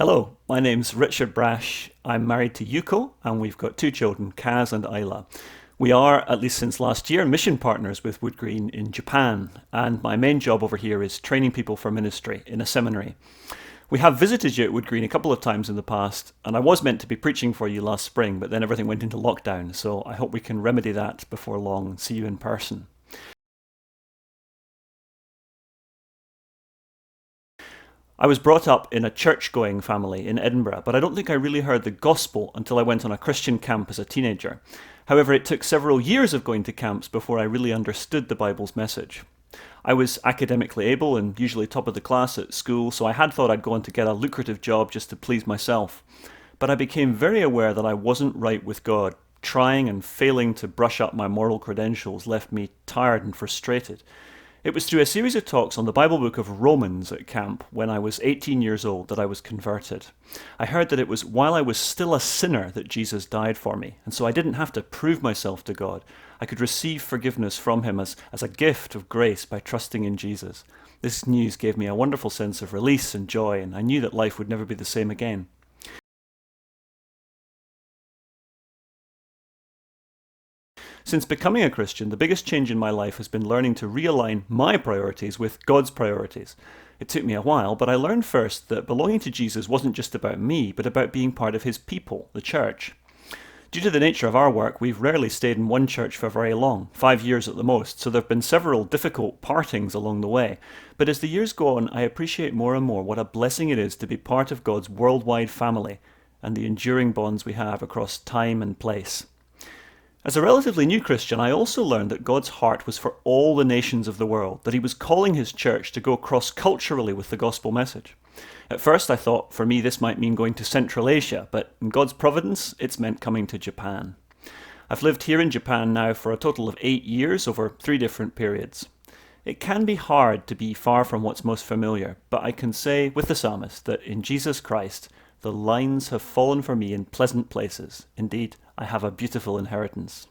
Hello, my name's Richard Brash. I'm married to Yuko, and we've got two children, Kaz and Isla. We are, at least since last year, mission partners with Wood Green in Japan, and my main job over here is training people for ministry in a seminary. We have visited you at Wood Green a couple of times in the past, and I was meant to be preaching for you last spring, but then everything went into lockdown, so I hope we can remedy that before long and see you in person. I was brought up in a church-going family in Edinburgh, but I don't think I really heard the gospel until I went on a Christian camp as a teenager. However, it took several years of going to camps before I really understood the Bible's message. I was academically able and usually top of the class at school, so I had thought I'd go on to get a lucrative job just to please myself. But I became very aware that I wasn't right with God. Trying and failing to brush up my moral credentials left me tired and frustrated. It was through a series of talks on the Bible book of Romans at camp when I was 18 years old that I was converted. I heard that it was while I was still a sinner that Jesus died for me, and so I didn't have to prove myself to God. I could receive forgiveness from him as a gift of grace by trusting in Jesus. This news gave me a wonderful sense of release and joy, and I knew that life would never be the same again. Since becoming a Christian, the biggest change in my life has been learning to realign my priorities with God's priorities. It took me a while, but I learned first that belonging to Jesus wasn't just about me, but about being part of his people, the church. Due to the nature of our work, we've rarely stayed in one church for very long, 5 years at the most, so there have been several difficult partings along the way. But as the years go on, I appreciate more and more what a blessing it is to be part of God's worldwide family and the enduring bonds we have across time and place. As a relatively new Christian, I also learned that God's heart was for all the nations of the world, that he was calling his church to go cross-culturally with the gospel message. At first I thought for me this might mean going to Central Asia, but in God's providence it's meant coming to Japan. I've lived here in Japan now for a total of 8 years over 3 different periods. It can be hard to be far from what's most familiar, but I can say with the psalmist that in Jesus Christ the lines have fallen for me in pleasant places. Indeed, I have a beautiful inheritance.